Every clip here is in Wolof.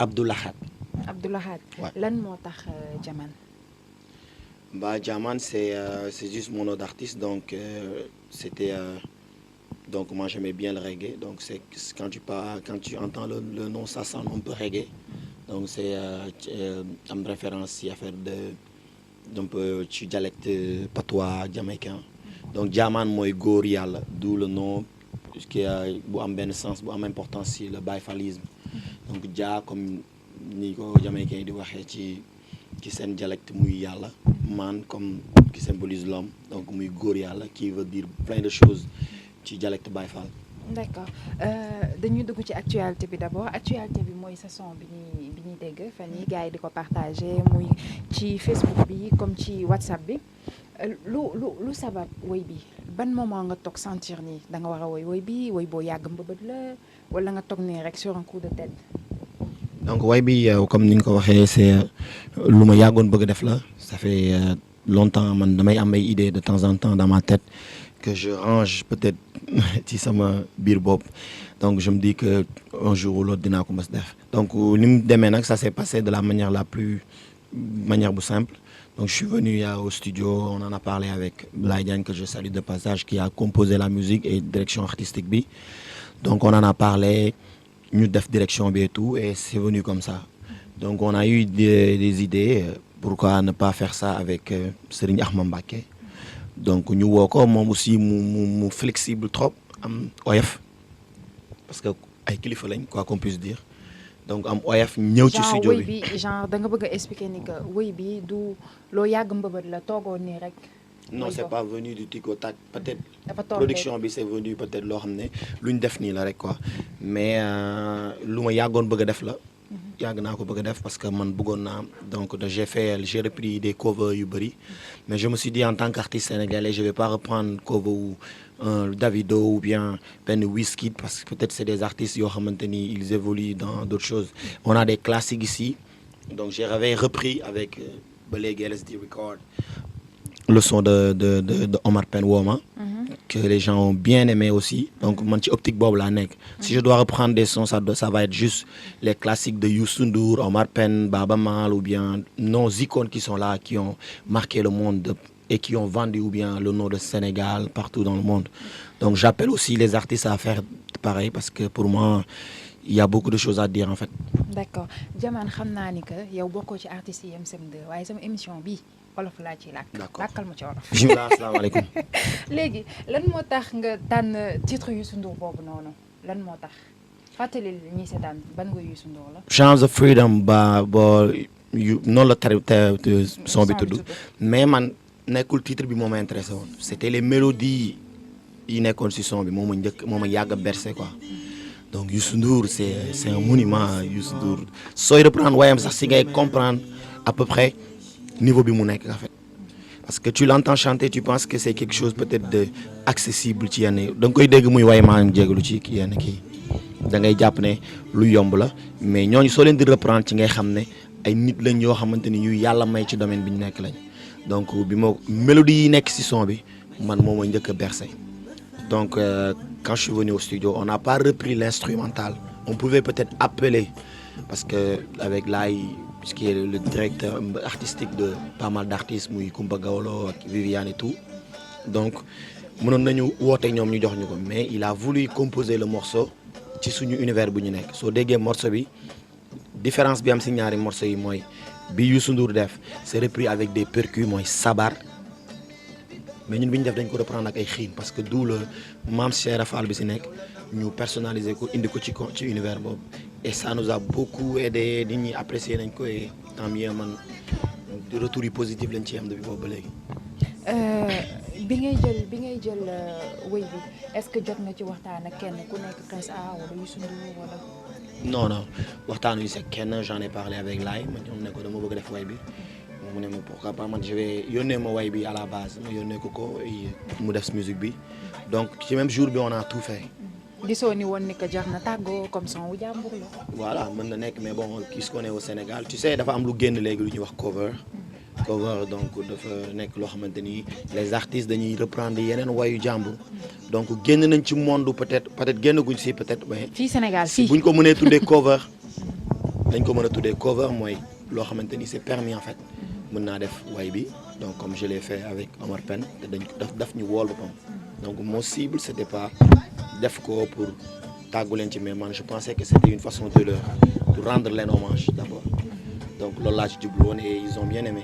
Abdoulahat. Abdoulahat. Ouais. Lan moo tax Jaman. Bah, Jaman, c'est juste mon nom d'artiste, donc c'était... donc moi j'aimais bien le reggae, donc c'est quand tu entends le nom, ça sonne un peu reggae. Donc c'est une référence si affaire d'un peu ci dialecte patois jamaïcain. Donc Jaman mooy góor yàlla, d'où le nom qui bu am benn sens bu am importance si le bayfalisme. Donc Jah comme ni ko jamaïcain yi di waxee ci seen dialecte muy yàlla, man comme qui symbolise l'homme, donc muy góor yàlla qui veut dire plein de choses ci dialecte bayfal. D'accord dañuy dugg ci actualité bi d'abord actualité bi mooy sa son bi ñuy dégg fan yi gars yi di ko partagé muy ci Facebook bi comme ci WhatsApp bi lu sabab woy bi ban moment nga toog sentir ni da nga war a woy bi woy boo yàgg mbëbët la wala nga toog nii rek sur un coup de tête. Donc woy bi comme ni nga ko waxee c'est lu ma yàggoon bëgg def la ça fait longtemps man damay am ay idées de temps en temps dans ma tête que je range peut-être ci sama biir bopp donc je me dis que un jour ou l'autre dinaa ko mës def donc ni mu demee nag ça s'est passé de la manière bu simple donc je suis venu au studio on en a parlé avec Blaye Diagne que je salue de passage qui a composé la musique et direction artistique bi donc on en a parlé ñu def direction bi et tout et c'est venu comme ça donc on a eu des idées pourquoi ne pas faire ça avec Serigne Ahmad Mbacké donc ñu woo ko moom aussi mu flexible trop am oyof parce que ay kilifa lañ quoi qu'on puisse dire donc am oyof ñëw ci studio bi genre da nga bëgg a expliquer ni que woy bi du loo yàgg mbëbët la toogoo nii rek. non c'est pas venu du tic au tac peut-être dafa tombé production bi c'est venu peut-être loo xam ne lu ñu def nii la rek quoi mais lu ma yàggoon bëgg a def la yàgg naa ko bëgg a def parce que man bëggoon naa donc j'ai repris des covers yu bëri mais je me suis dit en tant qu'artiste sénégalais je vais pas reprendre cover wu Davido ou bien benn Wizkid parce que peut-être c'est des artistes yoo xamante ni ils évoluent dans d'autres choses on a des classiques ici donc j'avais repris avec ba léegi LSD Record le son de Omar Pène Woma que les gens ont bien aimé aussi donc man ci optique boobu laa nekk si je dois reprendre des sons ça va être juste les classiques de Youssou Ndour Omar Pène Baba Maal ou bien nos icônes qui sont là qui ont marqué le monde et qui ont vendu ou bien le nom de Sénégal partout dans le monde donc j'appelle aussi les artistes à faire pareil parce que pour moi il y a beaucoup de choses à dire en fait. D'accord Jaman xam naa ni que yow bokkoo ci artistes yi MCM2 waaye sama émission bi wolof laa ciy làkk. D'accord làkkal ma ci wolof. bismillah asalaamaaleykum. léegi lan moo tax nga tànn titre Youssou Ndour boobu noonu lan moo tax fàttali ñi seetaan ban nga Youssou Ndour la. Chance of Freedom ba noonu la son bi tudd mais man nekkul titre bi moo ma intéressé woon c'était les mélodies yi nekkoon ci son bi moo ma yàgg a bercé quoi donc Youssou Ndour c'est un monument Youssou Ndour sooy reprendre wayam sax si ngay comprendre à peu près niveau bi mu nekk en fait parce que tu l'entends chanter tu penses que c'est quelque chose peut-être de accessible ci yenn da nga koy dégg muy way maa ngi jégalu ci yenn kii da ngay jàpp ne lu yomb la mais ñooñu soo leen di reprendre ci ngay xam ne ay nit lañ yoo xamante ni ñu yàlla may ci domaine bi ñu nekk lañ donc bi ma mélodie yi nekk ci son bi man moo ma njëkk a bercé donc quand je suis venu au studio on n'a pas repris l'instrumental on pouvait peut-être appeler parce que avec Laye qui est le directeur artistique de pas mal d'artistes muy Kumba Gawlo ak Viviane et tout donc mënoon nañu woote ñoom ñu jox ñu ko mais il a voulu composer le morceau ci suñu univers bu ñu nekk soo déggee morceau bi différence bi am ci ñaari morceau yi mooy bi Youssou Ndour def c'est repris avec des percus mooy sabar mais ñun bi ñu def dañ ko reprendre ak ay xiin parce que d'où le Mame Cheikh Fall bi ci nekk ñu personnaliser ko indi ko ci univers boobu et ça nous a beaucoup aidé nit ñi apprécier nañ ko et tant mieux man retour yu positif lañ ci am depuis boobu ba léegi. bi ngay jël wëy bi est-ce que jot nga ci waxtaan ak kenn ku nekk Prince Art wala Youssou Ndour wala. non waxtaanuñu si kenn j'en ai parlé avec Laye man ñoom ne ko dama bëgg def way bi mu ne ma pourquoi pas man je vais yónnee ma way bi à la base ma yónnee ko mu def musique bi donc ci même jour bi on a tout fait. gisoo ni woon ni que jar na tàggoo comme son wu jàmbur la. voilà mën na nekk mais bon puisqu'on est au Sénégal tu sais dafa am lu génn léegi lu ñuy wax cover donc dafa nekk loo xamante ni les artistes dañuy reprendre yeneen wayu jàmbur donc génn nañ ci monde peut-être génn guñ si peut-être mais fii Sénégal fii buñ ko mënee tuddee cover lañ ko mën a tuddee cover mooy loo xamante ni c'est permis en fait mën naa def way bi donc comme je l'ai fait avec Omar Pène te dañ daf ñu wool boppam donc mon cible c'était pas def ko pour tàggu leen ci mais man je pensais que c'était une façon de rendre leen hommage d'abord donc loolu laa ci jublu woon et ils ont bien aimé.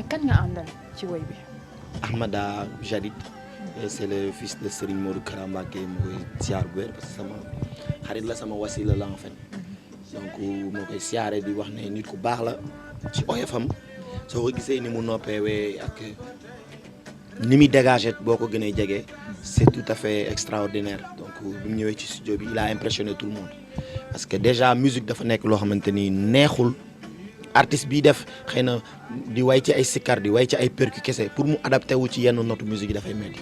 kan nga àndal ci woy bi. Ahmada Jadid et c'est le fils de Serigne Modou Kara Mbacké mu koy siyaar bu wér parce que sama xarit la sama wasila la en fait donc moo koy siyaare di wax ne nit ku baax la ci oyofam soo ko gisee ni mu noppeewee ak ni muy dégagé boo ko gënee jege c'est tout à fait extraordinaire donc bi mu ñëwee ci studio bi il a impressionné tout le monde parce que déjà musique dafa nekk loo xamante ni neexul artiste bi def xëy na di way ci ay sikkar di way ci ay percu kese pour mu adapté wu ci yenn note musique yi dafay metti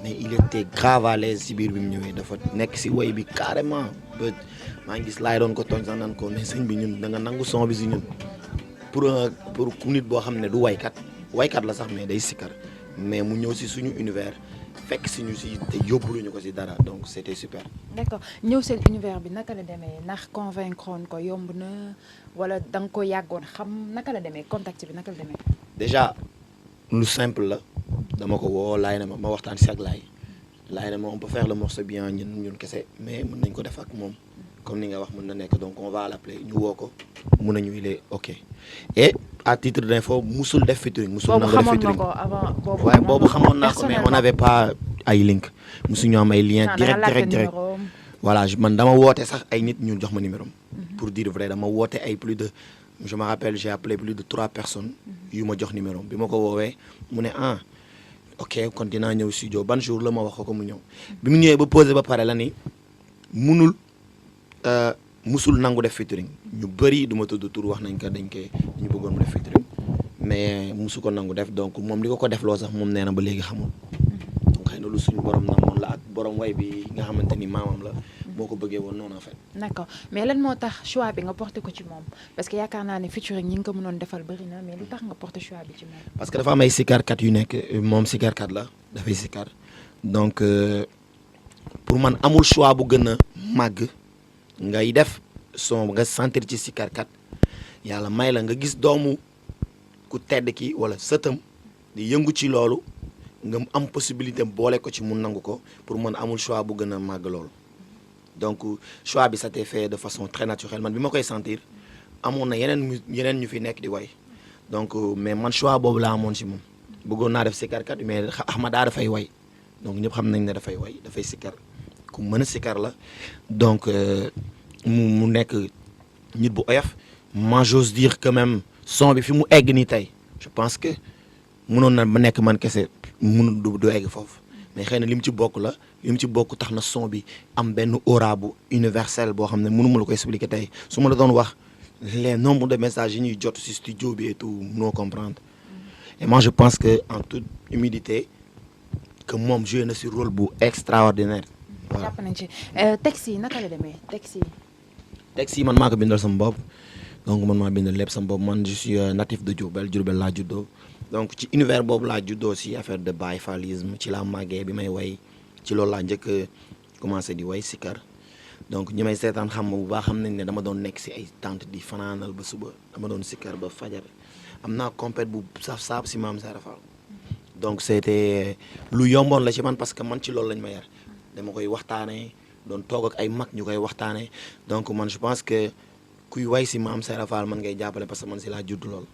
mais il était grave à l'aise si biir bi mu ñëwee dafa nekk si way bi carrément ba maa ngi gis laay doon ko tooñ sax naan ko mais sëñ bi ñun da nga nangu son bi si ñun pour ku nit boo xam ne du waykat la sax mais day sikkar mais mu ñëw si suñu univers fekk si ñu si te yóbbuluñu ko si dara donc c'était super. d'accord ñëw seen univers bi naka la demee ndax convaincre woon ko yomb na wala da nga ko yàggoon xam naka la demee contact bi naka la demee. déjà lu simple la dama ko woo laay na ma waxtaan si ak laay na ma on peut faire le morceau bien ñun kese mais mën nañ ko def ak moom comme ni nga wax mën na nekk donc on va l'appeler ñu woo ko mun nañu il est ok et à titre d'info musul def featuring musul nangu def featuring boobu xamoon naa ko mais on n'avait pas ay link musuñu am ay lien direct voilà man dama woote sax ay nit ñu jox ma numéro pour dire vrai dama woote ay plus de je me rappelle j'ai appelé plus de 3 personnes yu ma jox numéro bi ma ko woowee mu ne ok kon dinaa ñëw studio ban jour la ma wax ko mu ñëw bi mu ñëwee ba posé ba pare la ni musul nangu def featuring ñu bëri du ma tudd tur wax nañ ko dañu bëggoon mu def featuring mais musu ko nangu def donc moom li ko def loo sax moom nee na ba léegi xamul donc xëy na lu suñu borom namoon la ak borom way bi nga xamante ni maamam la moo ko bëggee woon noonu en fait. d'accord mais lan moo tax choix bi nga porté ko ci moom parce que yaakaar naa ne featuring ñi nga ko mënoon defal bëri na mais lu tax nga porté choix bi ci moom. parce que dafa am ay sikarkat yu nekk moom sikarkat la dafay sikar donc pour man amul choix bu gën a màgg ngay def son nga sentir ci sikarkat yàlla may la nga gis doomu ku tedd ki wala sëtam di yëngu ci loolu nga am possibilité boole ko ci mu nangu ko pour man amul choix bu gën a màgg loolu. donc choix bi ça t'est fait de façon très naturelle man bi ma koy sentir amoon na yeneen ñu fi nekk di way donc mais man choix boobu laa amoon ci moom bëggoon naa def sikarkat mais Ahmada dafay way donc ñëpp xam nañ ne dafay way dafay sikar ku mën a sikar la donc mu nekk nit bu oyof moi j'ose dire que même son bi fi mu egg nii tey je pense que mënoon na ba nekk man kese mënu du egg foofu mais xëy na li mu ci bokk la li mu ci bokk tax na son bi am benn aura bu universel boo xam ne mënu ma la ko expliquer tey su ma la doon wax les nombres de messages yi ñuy jot ci studio bi et tout mënoo comprendre et moi je pense que en toute humilité que moom joué na ci rôle bu extraordinaire. voilà jàpp nañ ci texte yi naka la demee texte yi man maa ko bindal sama bopp donc man maa bindal lépp sama bopp man je suis natif de Diourbel laa juddoo donc ci univers boobu laa juddoo ci affaire de baye fallisme ci laa màggee bi may way ci loolu laa njëkk commencé di way sikar donc ñi may seetaan xam bu baax xam nañ ne dama doon nekk ci ay tente di fanaanal ba suba dama doon sikar ba fajar am naa compét bu saaf ci Maam Sara Fall donc c'était lu yomboon la ci man parce que man ci loolu lañ ma yar dama koy waxtaanee doon toog ak ay mag ñu koy waxtaanee donc man je pense que kuy way ci Maam Sara Fall man ngay jàppale parce que man ci laa judd lool.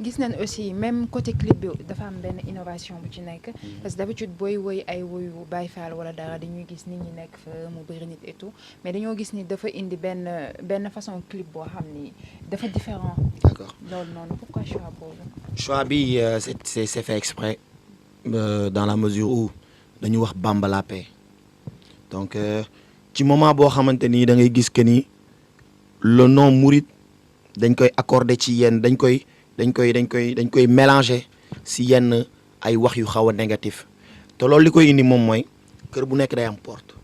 gis nañ aussi même côté clip bi dafa am benn innovation bu ci nekk parce que d'habitude booy woy ay woyu Baye Fall wala dara dañuy gis nit ñi nekk fa mu bëri nit et tout mais dañoo gis ni dafa indi benn façon clip boo xam ni dafa différent. d'accord loolu noonu pourquoi choix boobu. choix bi c'est fait exprès dans la mesure où dañu wax Bamba la paix donc ci moment boo xamante ni da ngay gis que ni le nom mouride dañ koy accorder ci yenn dañ koy mélanger si yenn ay wax yu xaw a négatif te loolu li koy indi moom mooy kër bu nekk day am porte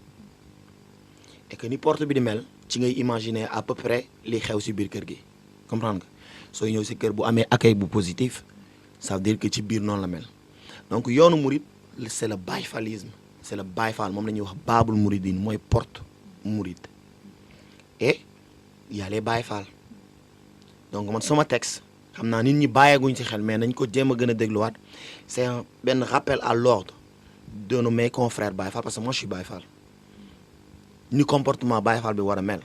et que ni porte bi di mel ci ngay imaginer à peu près li xew si biir kër gi comprendre nga sooy ñëw si kër bu amee accueil bu positif ça veut dire que ci biir noonu la mel donc yoonu murid c'est le bayfalisme c'est le Baye Fall moom la ñuy wax baabul muridine mooy porte murid et y a les Baye Fall donc man sama texte xam naa nit ñi bàyyeeguñ ci xel mais nañ ko jéem a gën a dégluwaat c'est benn rappel à l'ordre de mes confrères Baye Fall parce que moi je suis Baye Fall ni comportement Baye Fall bi war a mel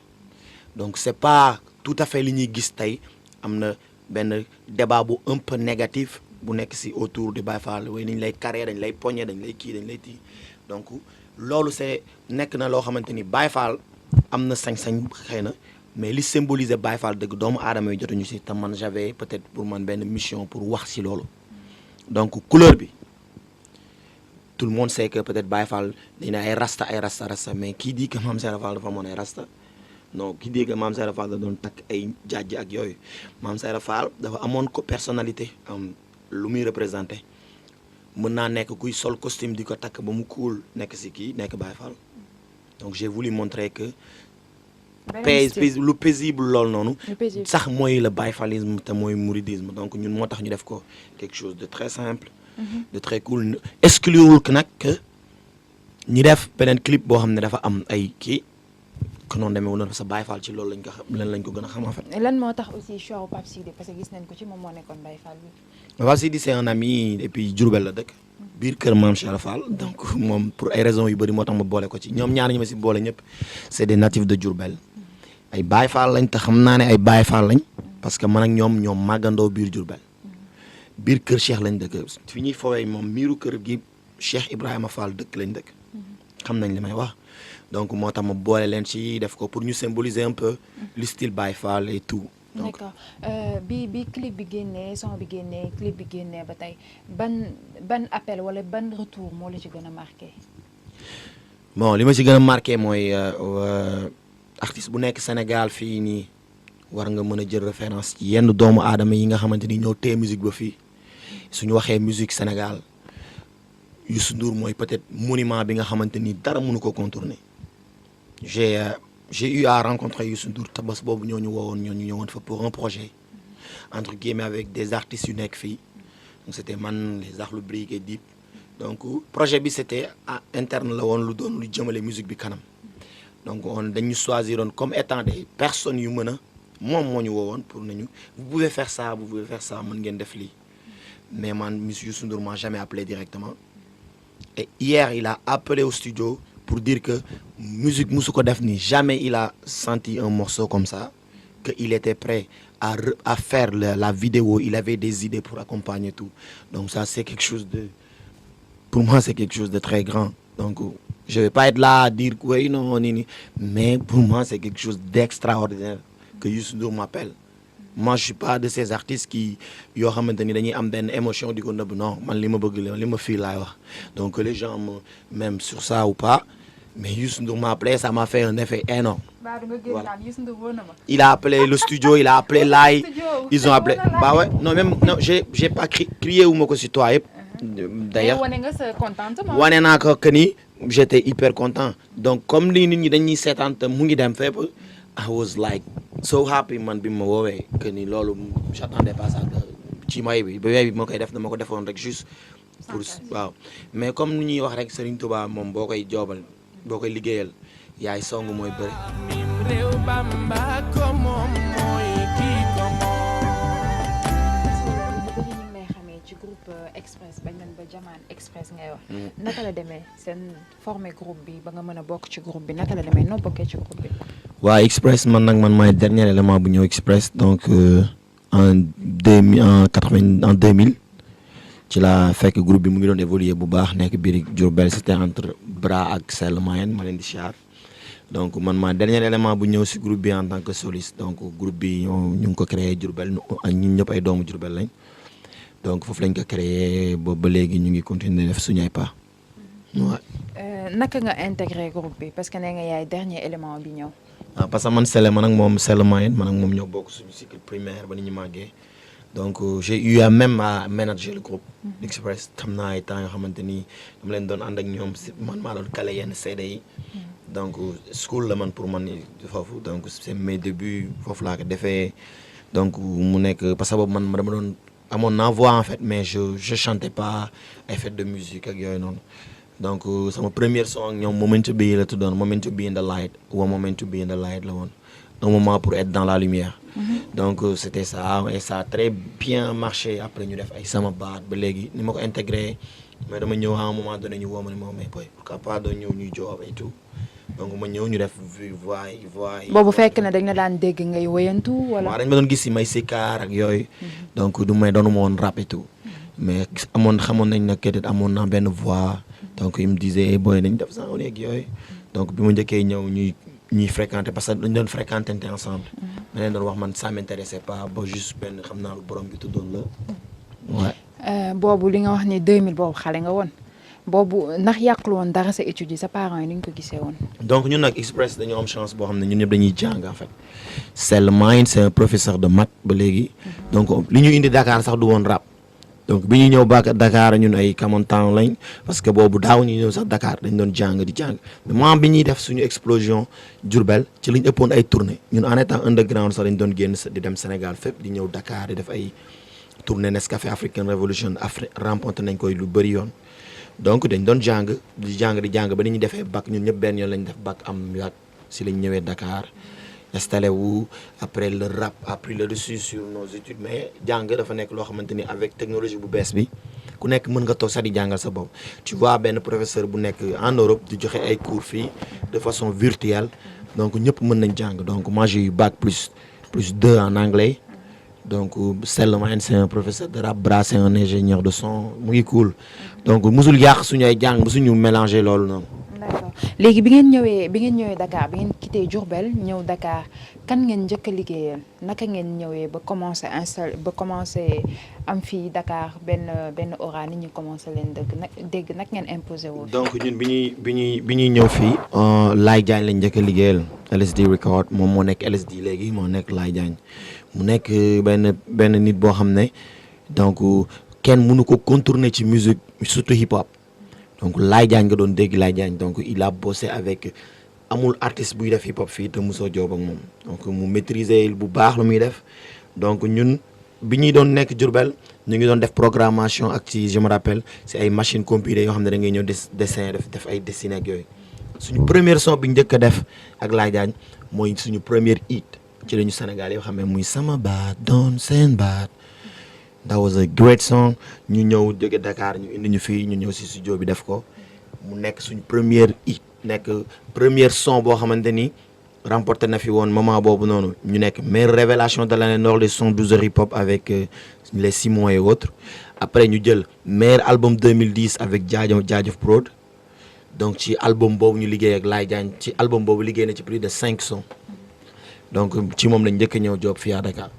donc c'est pas tout à fait li ñuy gis tey am na benn débat bu un peu négatif bu nekk ci autour de Baye Fall way dañ lay carré dañ lay poñe dañ lay kii dañ lay tii donc loolu c'est nekk na loo xamante ni Baye Fall am na sañ-sañ xëy na mais li symboliser Baye Fall dëgg doomu aadama yi jotuñu ci te man j'avais peut-être pour man benn mission pour wax ci loolu donc couleur bi tout le monde sait que peut-être Baye Fall dañ ne ay rasta mais qui dit que Mame Serap Fall dafa amoon ay rasta non qui dit que Mame Serap Fall da doon takk ay jaaj ak yooyu Mame Serap Fall dafa amoon ko personnalité am lu muy représenté mën naa nekk kuy sol costume di ko takk ba mu cool nekk ci kii nekk Baye Fall donc j'ai voulu montrer que lu paisible loolu noonu sax mooy le bayfalisme te mooy mouridisme donc ñun moo tax ñu def ko quelque chose de très simple de très cool excluwul que nag que ñi def beneen clip boo xam ne dafa am ay kii que noonu demee woon sa Baye Fall ci loolu lañ ko gën a xam en fait. lan moo tax aussi choix Pape Sidi parce que gis nañ ko ci moom moo nekkoon Baye Fall bi. Pape Sidi c'est un ami et puis Diourbel la dëkk biir kër Mame Serap Fall donc moom pour ay raisons yu bëri moo tax ma boole ko ci ñoom ñaar ñi ma si boole ñëpp c'est des natifs de Diourbel ay Baye Fall lañ te xam naa ne ay Baye Fall lañ parce que man ak ñoom màggandoo biir Diourbel biir kër Cheikh lañ dëkk fi ñuy fowee moom miiru kër gi Cheikh Ibrahima Fall dëkk lañ dëkk xam nañ li may wax donc moo tax ma boole leen ci def ko pour ñu symboliser un peu le style Baye Fall et tout. donc d'accord bi clip bi génnee son bi génnee clip bi génnee ba tey ban appel wala ban retour moo la ci gën a marqué. bon li ma ci gën a marqué mooy artiste bu nekk Sénégal fii nii war nga mën a jël référence ci yenn doomu aadama yi nga xamante ni ñoo téye musique ba fii suñu waxee musique Sénégal Youssou Ndour mooy peut-être monument bi nga xamante ni dara mënu ko contourner j'ai eu à rencontrer Youssou Ndour tabas boobu ñoo ñu ñëwoon fa pour un projet entre guillemets avec des artistes yu nekk fii donc c'était man les Akhlou Brick et Dip donc projet bi c'était interne la woon lu doon lu jëmale musique bi kanam donc dañu choisiroon comme étant des personnes yu mën a moom moo ñu woowoon pour nañu vous pouvez faire ça mën ngeen def lii mais man monsieur Youssou Ndour m'a jamais appelé directement et hier il a appelé au studio pour dire que musique musu ko def ni jamais il a senti un morceau comme ça que il était prêt à faire la vidéo il avait des idées pour accompagner tout donc ça c'est quelque chose de pour moi c'est quelque chose de très grand donc je vais pas être là à dire oui non ni mais pour moi c'est quelque chose d'extraordinaire que Youssou Ndour m'appelle moi je suis pas de ces artistes qui yoo xamante ni dañuy am benn émotion di ko nëbb non man li ma bëgg li ma fii laay wax donc les gens m'aiment sur ça ou pas mais Youssou Ndour m'a appelé ça m'a fait un effet énorme. Voilà. Il a appelé le studio il a appelé Laye ils ont appelé bah ouais non même non j'ai pas crié wu ma ko si toi yëpp d'ailleurs wane naa ko que ni j'étais hyper content donc comme li nit ñi dañuy seetaan te mu ngi dem fépp I was like so happy man bi ma woowee que ni loolu j'attendais pas ça ci may bi ma koy def dama ko defoon rek juste pour waaw mais comme ni ñuy wax rek Serigne Touba moom boo koy joobal boo koy liggéeyal yaay song mooy bëri. ci groupe Express bañ nañ ba Jaman Express ngay wax. naka la demee seen formé groupe bi ba nga mën a bokk ci groupe bi naka la demee noo bokkee ci groupe bi. waaw Express man maay dernier élément bu ñëw Express donc en 2000 ci la fekk groupe bi mu ngi doon évoluer bu baax nekk biir Diourbel c'était entre Bra ak Sel Mayenne ma leen di siyaar donc man maay dernier élément bu ñëw si groupe bi en tant que soliste donc groupe bi ñu ngi ko créé Diourbel ñun ñëpp ay doomu Diourbel lañ. donc foofu lañ ko créé ba léegi ñu ngi continuer def suñu ay pas. naka nga intégré groupe bi parce que nee nga yaay dernier élément bi ñëw. parce que man Sele man ak moom Sele Mayenne man ak moom ñoo bokk suñu cycle primaire ba ni ñu màggee donc j'ai eu à même à manager le groupe. Express xam naa ay temps yoo xamante ni dama leen doon ànd ak ñoom man maa doon kale yenn CD yi. donc school la man pour man foofu donc c'est mes débuts foofu laa ko defee donc mu nekk parce que boobu man dama doon. amoon naa voix en fait mais je chantais pas ay fête de musique ak yooyu noonu donc sama première son ak ñoom Moment to Be la tuddoon Moment to Be in the Light wa Moment to Be in the Light la woon un moment pour être dans la lumière. Donc c'était ça et ça a très bien marché après ñu def ay sama baat ba léegi ni ma ko intégré mais dama ñëw à un moment donné ñu woo ma ne ma mais boy pourquoi pas doo ñëw ñuy job et tout donc ma ñëw ñu def voix yi. boobu fekk na dañ la daan dégg ngay woyantu wala. waaw dañ ma doon gis si may sikkaar ak yooyu. donc du may doonu ma woon rap et tout. mais xamoon nañ ne peut-être amoon naa benn voix. donc il me disait boy nañ def ça ak yooyu. donc bi ma njëkkee ñëw ñuy fréquenter parce que dañu doon fréquenter ensemble. ma leen doon wax man ça m'intéressait pas ba juste benn xam naa lu borom bi tuddoon la. waaw. boobu li nga wax ni 2000 boobu xale nga woon boobu ndax yàqul woon dara sa étude yi sa parents yi ni ñu ko gisee woon. donc ñun nag Express dañoo am chance boo xam ne ñun ñëpp dañuy jàng en fait. Sell Mind c'est un professeur de maths ba léegi. donc li ñu indi Dakar sax du woon rap. donc bi ñu ñëw ba Dakar ñun ay kamantan lañ parce que boobu daaw ñu ñëw sax Dakar dañ doon jàng di jàng mais moment bi ñuy def suñu explosion Diourbel ci lañ ëppoon ay tournée ñun en étant underground sax dañ doon génn di dem Sénégal fépp di ñëw Dakar di def ay tournée Nescafé African Revolution remporté nañ koy lu bëri yoon. donc dañ doon jàng di jàng ba ni ñu defee bac ñun ñëpp benn yoon lañ def bac am yaat si lañ ñëwee Dakar. installé wu après le rap a pris le dessus sur nos études mais jàng dafa nekk loo xamante ni avec technologie bu bees bi ku nekk mën nga toog sax di jàngal sa bopp tu vois benn professeur bu nekk en Europe di joxe ay cours fii de façon virtuelle donc ñëpp mën nañ jàng donc moi j'ai eu bac plus 2 en anglais donc Sell Mind c'est un professeur de rap Bra c'est un ingénieur de son mu ngi cool donc musul yàq suñu ay jàng musuñu mélanger loolu noonu. d'accord léegi bi ngeen ñëwee Dakar bi ngeen quitté Diourbel ñëw Dakar kan ngeen njëkk a liggéeyal naka ngeen ñëwee ba commencé am fii Dakar benn aura nit ñi commencé leen dégg nag ngeen imposé woo. donc ñun bi ñuy ñëw fii Laye Diagne lañ njëkk a liggéeyal LSD record moom moo nekk LSD léegi moo nekk Laye Diagne mu nekk benn nit boo xam ne donc kenn mënu ko contourner ci musique surtout hip hop. donc Laye Diagne nga doon dégg Laye Diagne donc il a bossé avec amul artiste buy def hip hop fii te mosoo joob ak moom donc mu maîtriser bu baax lu muy def donc ñun bi ñuy doon nekk Diourbel ñu ngi doon def programmation ak ci je me rappelle c'est ay machines compilées yoo xam ne da ngay ñëw dessin def ay dessiné ak yooyu suñu première son bi njëkk a def ak Laye Diagne mooy suñu première hit ci lañu Sénégal yoo xam ne muy sama baat doon seen baat. that was a great song ñu ñëw jóge Dakar ñu indi ñu fii ñu ñëw si studio bi def ko mu nekk suñu première hit nekk première son boo xamante ni remporté na fi woon moment boobu noonu ñu nekk meilleure révélation de l'année nord les sons 12 heures hip hop avec les Simons et autres après ñu jël meilleur album 2010 avec Jaajëf Prod donc ci album boobu ñu liggéey ak Laye Diagne ci album boobu liggéey na ci plus de 5 sons donc ci moom lañ njëkk a ñëw job fii à Dakar.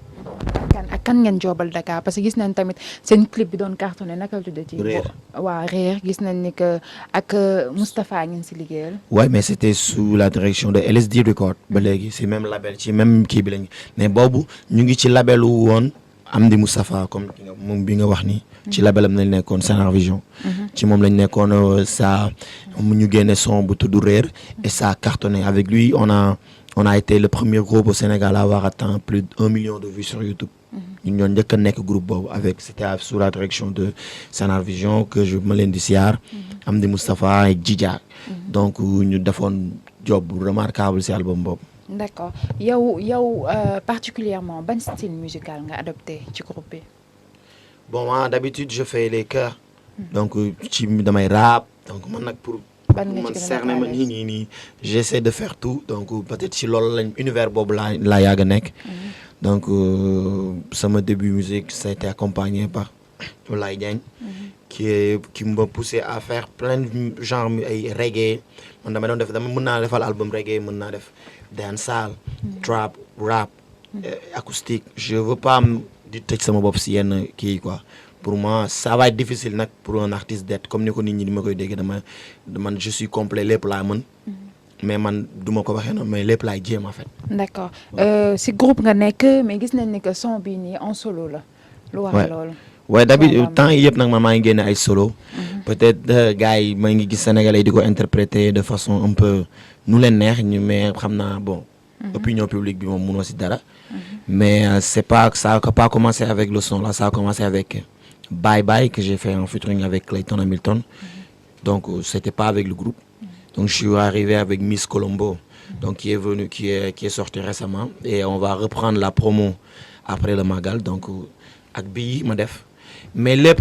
ak kan ngeen joobal Dakar parce que gis nañ tamit seen clip bi doon cartonné naka la tuddati. Réer gis nañ ni que ak Moustapha ngeen si liggéeyal. ouais mais c'était sous la direction de LSD Record ba léegi si même label ci même kii bi lañ mais boobu ñu ngi ci labelu woon Amdi Moustapha comme moom bi nga wax ni ci labelam lañ nekkoon Sanar Vision. ci moom lañ nekkoon ça mu ñu génne son bu tudd Réer et ça a cartonné avec lui on a été le premier groupe au Sénégal à avoir atteint plus d'1 million de vues sur YouTube. ñu ñoo njëkk a nekk groupe boobu avec c'était sous la direction de Sanar Vision que je ma leen di siyaar Amdi Moustapha ak Djidja donc ñu defoon job remarquable ci album boobu. d'accord yow particulièrement ban style musical nga adopté ci groupe bi. bon moi d'habitude je fais les chœurs. donc ci damay rap donc man nag pour. man cerner ma nii j'essaie de faire tout donc peut-être ci loolu lañ univers boobu laa yàgg a nekk. donc sama début musique ça a été accompagné par Laye Diagne qui m'a poussé à faire plein de genre ay reggae man dama mën naa defal album reggae mën naa def dancehall trap rap acoustique je veux pas di tëj sama bopp si yenn kii quoi pour moi ça va être difficile nag pour un artiste d'être comme ni ko nit ñi di ma koy dégg man je suis complet lépp laa mën mais man duma ko waxee noonu mais lépp laay jéem en fait. d'accord si groupe nga nekk mais gis nañ ni que son bii nii en solo la. lu wax loolu. waaye d'habitude temps yii yëpp nag man maa ngi génne ay solo. peut-être gars yi maa ngi gis Sénégalais di ko interpréter de façon un peu nu leen neex ñu mais xam naa bon. opinion publique bi moom mënoo si dara. mais c'est pas ça a pas commencé avec le son là ça a commencé avec Bye Bye que j'ai fait en featuring avec Clayton Hamilton. donc c'était pas avec le groupe. donc je suis arrivé avec Miss Colombo donc qui est sorti récemment et on va reprendre la promo après le Magal donc ak bii ma def mais lépp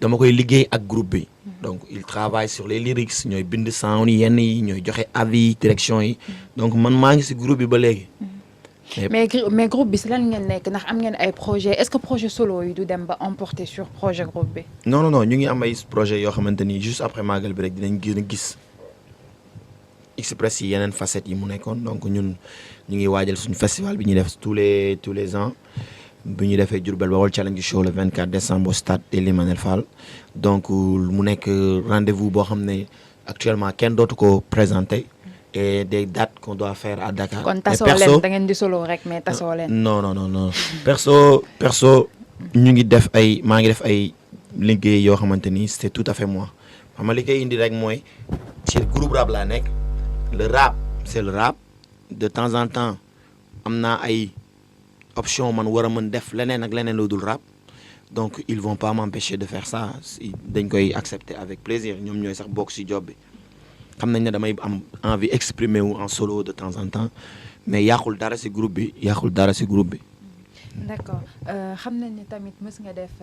dama koy liggéey ak groupe bi donc il travaille sur les lyrics ñooy bind sound yi yenn yi ñooy joxe avis direction yi donc man maa ngi ci groupe bi ba léegi. mais groupe bi si lan ngeen nekk ndax am ngeen ay projet est-ce que projet solo yi du dem ba emporter sur projet groupe bi. non ñu ngi am ay projet yoo xamante ni juste après Magal bi rek dinañ gën a gis Express yi yeneen facettes yi mu nekkoon donc ñun ñu ngi waajal suñu festival bi ñuy def tous les ans bu ñu defee Diourbel Baol Challenge Show le 24 décembre au stade Ely Manel Fall donc mu nekk rendez-vous boo xam ne actuellement kenn dootu ko présenté. et des dates qu'on doit faire à Dakar. kon tasoo leen da ngeen di solo rek mais tasoo leen. non perso maa ngi def ay liggéey yoo xamante ni c'est tout à fait moi xam nga li koy indi rek mooy ci groupe rap laa nekk le rap c'est le rap de temps en temps am naa ay option man war a mën def leneen ak leneen lu dul rap donc ils vont pas m'empêcher de faire ça dañ koy accepter avec plaisir ñoom ñooy sax bokk ci job bi. xam nañ ne damay am envie exprimer wu en solo de temps en temps mais yàqul dara ci groupe bi. d'accord xam nañ ne tamit mës nga def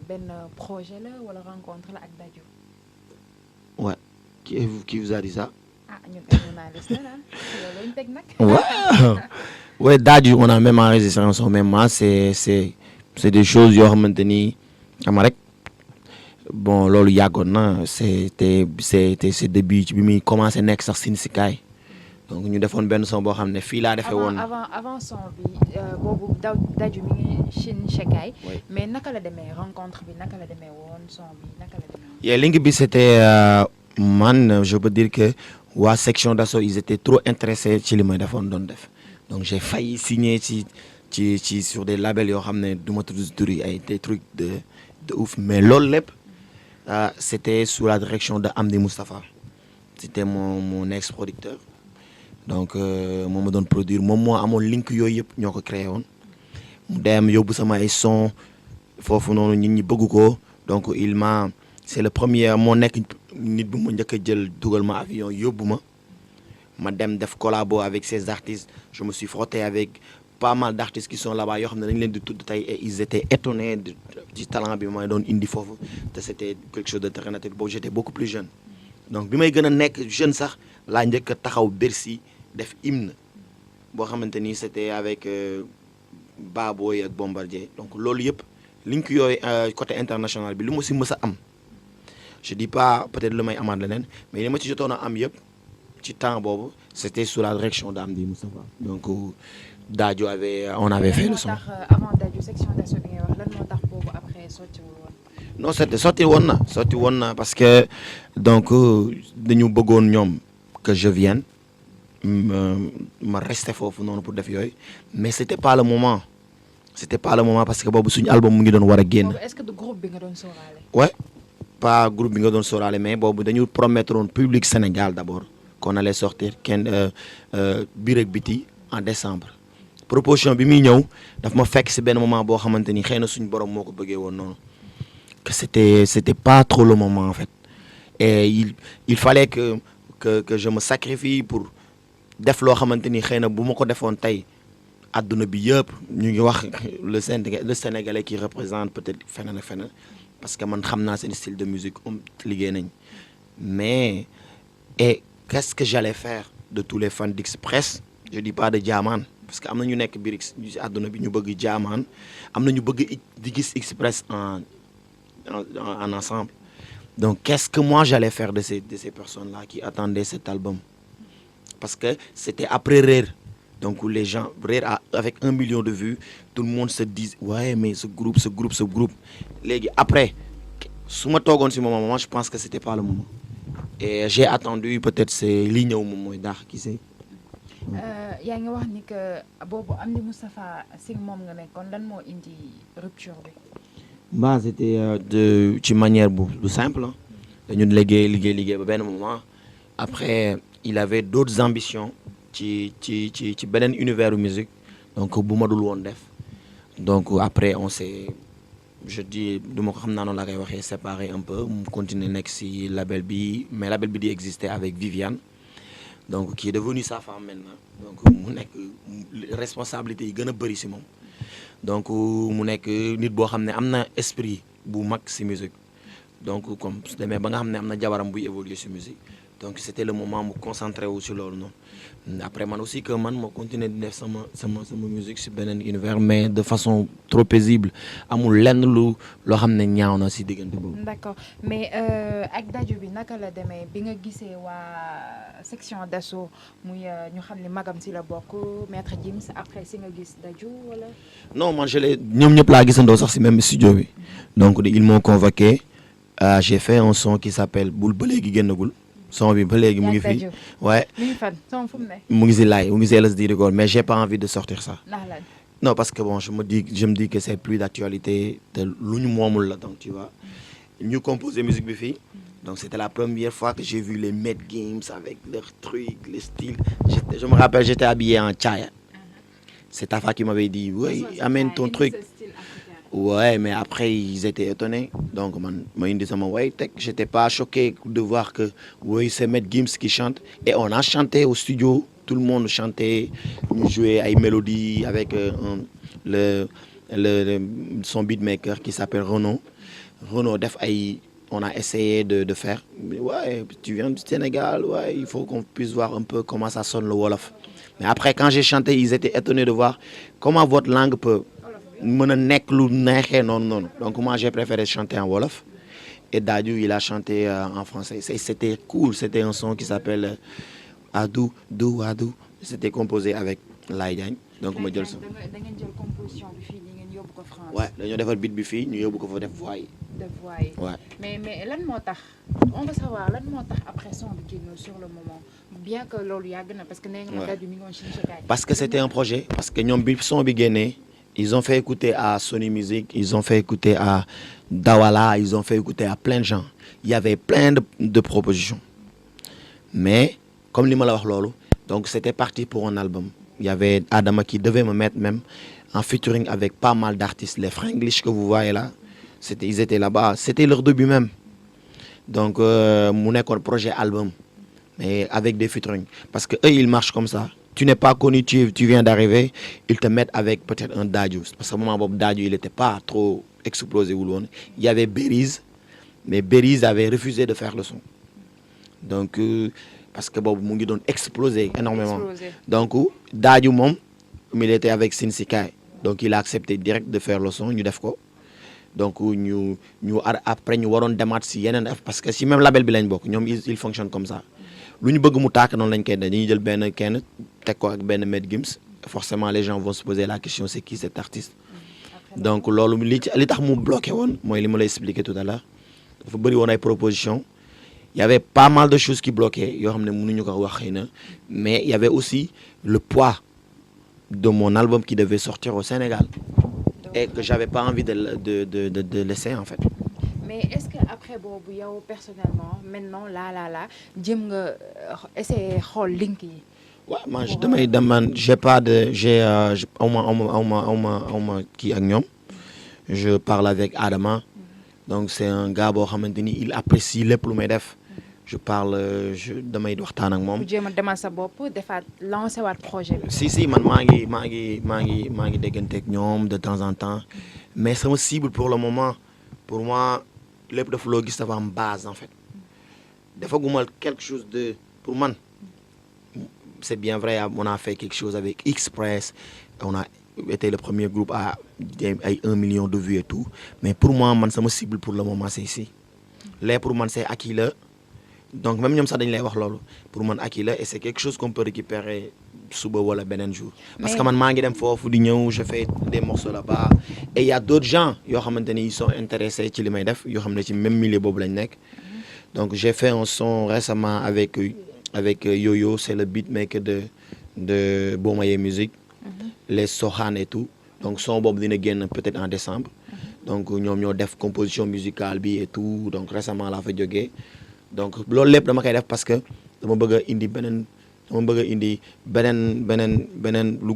benn projet la wala rencontre la ak Dadju. ouais qui vous a dit ça. ah ñun ay journaliste la loolu lañ teg nag. waaw ouais Dadju on a même enregistré un son même c'est des choses yoo xamante ni xam rek. bon loolu yàggoon na c'était début bi muy commencé nekk sax sin si kaay donc ñu defoon benn son boo xam ne fii laa defee woon. avant son bi boobu Dadju mi ngi Chine Chekaay. mais naka la demee rencontre bi naka la demee woon son bi naka la demee. link bi c'était man je peux dire que waa section d'assaut ils étaient trop intéressés ci li may defoon doon def donc j'ai failli signer ci sur des labels yoo xam ne du ma tudd tur yi ay des trucs de ouf mais loolu lépp. C'était sous la direction de Amdi Moustapha c'était mon ex-producteur donc moom ma doon produire moom moo amoon link yooyu yëpp ñoo ko créé woon mu dem yóbbu sama ay son foofu noonu nit ñi bëgg ko donc c'est le premier moo nekk nit bu ma njëkk a jël dugal ma avion yóbbu ma dem def collabo avec ces artistes je me suis frotté avec pas mal d'artistes qui sont là-bas yoo xam ne dañ leen di tudd tey et ils étaient étonnés du talent bi may doon indi foofu te c'était quelque chose de très naturel boobu j'étais beaucoup plus jeune donc bi may gën a nekk jeune sax laa njëkk a taxaw Bercy def hymne boo xamante ni c'était avec Baboy ak Bombardier donc loolu yëpp link yooyu côté international bi lu ma si mës a am je dis pas peut-être lu may amaat leneen mais li ma ci jotoon a am yëpp ci temps boobu c'était sous la direction d'Amdi Moustapha donc Dadju on avait fait le son. avant Dadju section d'assaut bi ngay wax lan moo tax boobu après sottiwul woon. non sotti woon na parce que donc dañu bëggoon ñoom que je vienne ma rester foofu noonu pour def yooyu mais c'était pas le moment parce que boobu suñu album mu ngi doon war a génn. est-ce que du groupe bi nga doon sóoraale. ouais pas groupe bi nga doon sóoraale mais boobu dañu promettre woon public Sénégal d'abord qu'on allait sortir biir ak biti en décembre. proposition bi muy ñëw daf ma fekk ci benn moment boo xamante ni xëy na suñu borom moo ko bëggee woon noonu que c'était pas trop le moment en fait et il fallait que je me sacrifie pour def loo xamante ni xëy na bu ma ko defoon tey adduna bi yëpp ñu ngi wax le Sénégalais qui représente peut-être feneen ak feneen parce que man xam naa seen style de musique liggéey nañ mais et qu'est-ce que j'allais faire de tous les fans d'Express je dis pas de Jahman parce que am na ñu nekk biir ci àdduna bi ñu bëgg Jahman am na ñu bëgg di gis Express en ensemble donc qu'est-ce que moi j'allais faire de ces personnes-là qui attendaient cet album parce que c'était après Rare donc les gens Rare avec 1 million de vues tout le monde se dit ouais mais ce groupe léegi après su ma toogoon ci moment je pense que c'était pas le moment et j'ai attendu peut-être c'est li ñëw moom mooy daax ki see. yaa ngi wax ni que boobu Amdi Moustapha si moom nga nekkoon lan moo indi rupture bi. c'était ci manière bu simple dañu liggéey ba benn moment après il avait d'autres ambitions ci beneen univers musique donc bu ma dul woon def donc après on s'est je dis du ma ko xam naa noonu laa koy waxee séparé un peu mu continuer nekk ci label bi mais label bi di exister avec Viviane donc qui est devenu sa femme maintenant donc mu nekk responsabilité yi gën a bëri si moom donc mu nekk nit boo xam ne am na esprit bu mag si musique donc comme su demee ba nga xam ne am na jabaram buy évoluer si musique donc c'était le moment mu concentré wu si loolu noonu après man aussi que man moo continuer di def sama musique si beneen univers mais de façon trop paisible amul lenn loo xam ne ñaaw na si diggante boobu. d'accord mais ak Dadju bi naka la demee bi nga gisee waa section d'assaut muy ñu xam ne magam si la bokk maître Gims après si nga gis Dadju wala. non man ñoom ñëpp laa gisandoo sax si même studio bi donc ils m'ont convoqué j'ai fait un son qui s'appelle bul ba léegi génnagul. son bi ba léegi mu ngi fi ouais mu ngi fan son fu mu ne. mu ngi si laay mu ngi si LSD Record mais j'ai pas envie de sortir ça. ndax lan. non parce que bon je me dis que c'est plus d'actualité te lu ñu moomul la donc tu vois ñu composer musique bi fii donc c'était la première fois que j'ai vu les Mad Games avec leurs trucs les styles je me rappelle j'étais habillé en chaya c'est Tafa qui m'avait dit oui amène ton truc. Ouais, mais après ils étaient étonnés donc man ma indi sama way teg j'étais pas choqué de voir que oui c'est Maître Gims qui chante et on a chanté au studio tout le monde chantait ñu jouait ay mélodies avec son beatmaker qui s'appelle Renaud def ay on a essayé de faire ouais tu viens du Sénégal ouais il faut qu'on puisse voir un peu comment ça sonne le wolof mais après quand j'ai chanté ils étaient étonnés de voir comment votre langue peut mën a nekk lu neexee noonu donc moi j'ai préféré chanter en wolof et Dadju il a chanté en français c'était cool c'était un son qui s'appelle Adou Dou Adou c'était composé avec Laye Diagne donc ma jël son. da ngeen jël composition bi fii nii ngeen yóbbu ko France. ouais dañoo defar beat bi fii ñu yóbbu ko fa def voix yi. ouais. mais lan moo tax on veut savoir lan moo tax après son bi génn sur le moment bien que loolu yàgg na parce que nee nga ma Dadju mi ngi woon ci parce que c'était un projet parce que ñoom bi son bi génnee. Ils ont fait écouter à Sony Music, ils ont fait écouter à Dawala, ils ont fait écouter à plein de gens. Il y avait plein de propositions. Mais, comme li ma la wax loolu, donc c'était parti pour un album. Il y avait Adama qui devait me mettre même en featuring avec pas mal d'artistes. Les Fringlish que vous voyez là, ils étaient là-bas. C'était leur début même. Donc, mu nekkoon projet album, mais avec des featuring. Parce que eux, ils marchent comme ça. Tu n'es pas connu, tu viens d'arriver, ils te mettent avec peut-être un Dadju. Parce qu'à un moment, Bob Dadju, il n'était pas trop explosé. Il y avait Beriz, mais Beriz avait refusé de faire le son. Donc, parce que Bob Mungi donne explosé énormément. Donc, Dadju, il était avec Sinsikai. Donc, il a accepté direct de faire le son, nous def ko. Donc, après, nous avons démarré parce que si même label bi lañ bok, ils fonctionnent comme ça. Lu ñu bëgg mu tàkk noonu lañ koy def dañuy jël benn kenn teg ko ak benn Maître Gims forcément les gens vont se poser la question c'est qui cet artiste donc loolu li tax mu bloqué woon mooy li ma lay expliquer tout à l'heure dafa bëri woon ay propositions il y avait pas mal de choses qui bloquaient yoo xam ne mënuñu ko wax xëy na mais il y avait aussi le poids de mon album qui devait sortir au Sénégal et que j'avais pas envie de laisser en fait. Mais est-ce que après boobu yow personnellement maintenant là jëm nga essayer xool link yi. waaw man damay demande j'ai awma kii ak ñoom je parle avec Adama donc c'est un gars boo xamante ni il apprécie lépp lu may def je parle damay waxtaan ak moom. bu jéem a demal sa bopp defaat lancer waat projet bi. si man maa ngi dégganteeg ñoom de temps en temps mais sama cible pour le moment pour moi. lépp dafa loo gis dafa am base en fait dafa gumal quelque chose de pour man c'est bien vrai on a fait quelque chose avec Express on a été le premier groupe à ay 1 million de vues et tout mais pour moi man sama cible pour le moment c'est ici là pour man c'est acquis la donc même ñoom sax dañu lay wax loolu pour man acquis la et c'est quelque chose qu'on peut récupérer suba wala beneen jour parce que man maa ngi dem foofu di ñëw je fais des morceaux là-bas et il y a d'autres gens yoo xamante ni ils sont intéressés ci li may def yoo xam ne ci même milieu boobu lañ nekk donc j'ai fait un son récemment avec Yo-Yo c'est le beatmaker de Bomaye Music les Sohan et tout donc son boobu dina génn peut-être en décembre donc ñoom ñoo def composition musicale bi et tout donc récemment laa fa jógee donc loolu lépp dama koy def parce que dama bëgg a indi beneen dama bëgg a indi beneen lu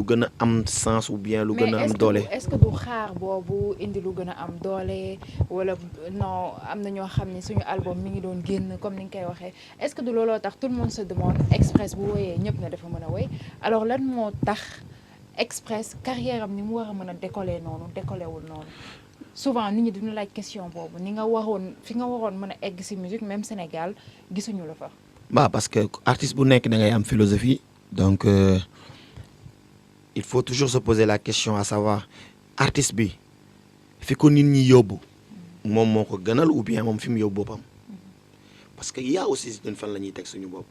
gën a am sens ou bien lu gën a am doole. mais est-ce que du xaar boobu indi lu gën a am doole wala non am na ñoo xam ne suñu album mi ngi doon génn comme ni nga koy waxee est-ce que du looloo tax tout le monde se demande Express bu woyee ñëpp ne dafa mën a woy alors lan moo tax Express carrière am ni mu war a mën a décoller wul noonu souvent nit ñi duñu laaj question boobu fi nga waroon mën a egg ci musique même Sénégal gisuñu la fa. Bah parce que artiste bu nekk da ngay am philosophie donc il faut toujours se poser la question à savoir artiste bi fi ko nit ñi yóbbu moom moo ko gënal ou bien moom fi mu yóbbu boppam parce que y a aussi ñun fan la ñuy teg suñu bopp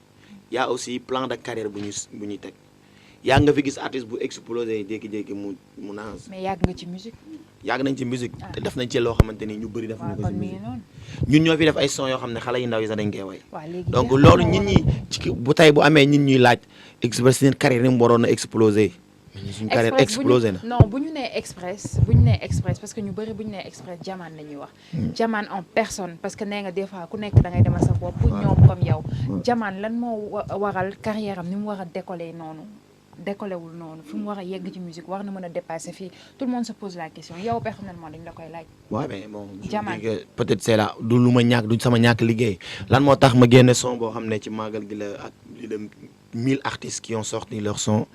y a aussi plan de carrière bu ñuy teg yaa nga fi gis artiste bu explosé jékki-jékki mu naas. mais yàgg nga ci musique. yàgg nañ ci musique te def nañ ci loo xamante ni ñu bëri def nañ ko ci musique ñun ñoo fi def ay son yoo xam ne xale yu ndaw yi sax dañ koy way donc loolu nit ñi ci bu tey bu amee nit ñuy laaj Express seen carrière ni mu waroon a explosé mais suñu carrière explosé na non bu ñu nee Express parce que ñu bëri bu ñu nee Express Jaman la ñuy wax Jaman en personne parce que nee nga des fois ku nekk da ngay demal sa bopp pour ñoom comme yow Jaman lan moo waral carrière am ni mu war a décoller noonu décollé wul noonu fi mu war a yegg ci musique war na mën a dépasser fii tout le monde se pose la question yow personnellement dañ la koy laaj. waaw mais bon Jaman peut-être c'est là du lu ma ñàkk du sama ñàkk liggéey lan moo tax ma génne son boo xam ne ci màggal gi la ak li 1000 artistes qui ont sorti leur son.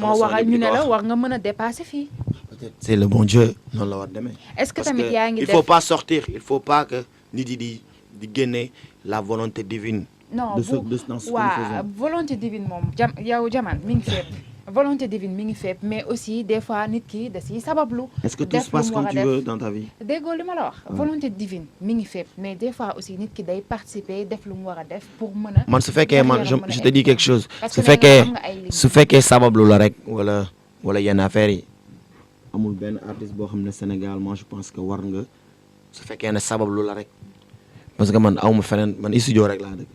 moo waral ñu ne la war nga mën a dépasser fii. peut-être c'est le bon Dieu noonu la war demee. est-ce que tamit yaa ngi def il faut pas sortir il faut pas que nit yi di génne la volonté divine. non waaw volonté divine moom yow Jaman mi ngi fépp volonté divine mi ngi fépp mais aussi des fois nit ki da ciy sabablu. est-ce que tout se passe comme tu veux dans ta vie. déggoo li ma la wax. volonté divine mi ngi fépp mais des fois aussi nit ki day participer def lu mu war a def pour mën a. man su fekkee man je te dis quelque chose. su fekkee sabablu la rek wala yenn affaires yi amul benn artiste boo xam ne Sénégal moi je pense que war nga su fekkee ne sabablu la rek parce que man awma feneen man studio rek laa dëkk.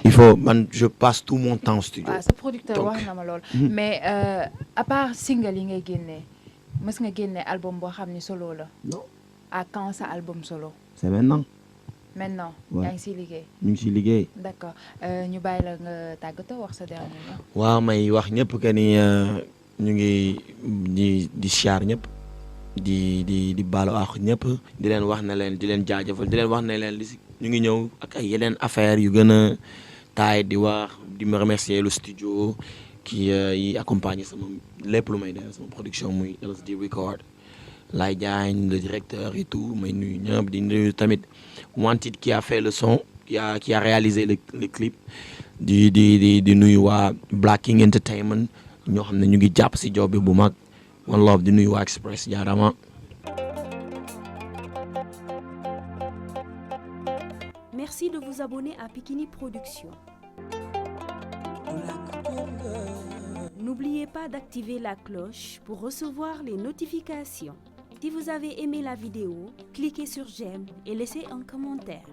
il faut je passe tout mon temps au studio. waaw sa producteur wax na ma lool. mais à part single yi ngay génnee mës nga génnee album boo xam ni solo la. non. à quand sa album solo. c'est maintenant. yaa ngi siy liggéey. ñu ngi siy liggéey. d'accord ñu bàyyi la nga tàggatoo wax sa dernier mot. waaw may wax ñëpp que ni ñu ngi di siyaar ñëpp di baalu àq ñëpp di leen wax ne leen di leen jaajëfal di leen wax ne leen ñu ngi ñëw ak ay yeneen affaire yu gën a taay di me remercier le studio qui yi accompagne sama lépp lu may def sama production muy LSD Record Lay Diagne le directeur et tout may nuyu ñëpp di nuyu tamit Wanted qui a fait le son qui a réalisé le clip di nuyu waa Black King Entertainment ñoo xam ne ñu ngi jàpp si job bi bu mag One Love di nuyu waa Express jaarama. Merci de vous abonner à Pikini Productions. N'oubliez pas d'activer la cloche pour recevoir les notifications. Si vous avez aimé la vidéo, cliquez sur j'aime et laissez un commentaire.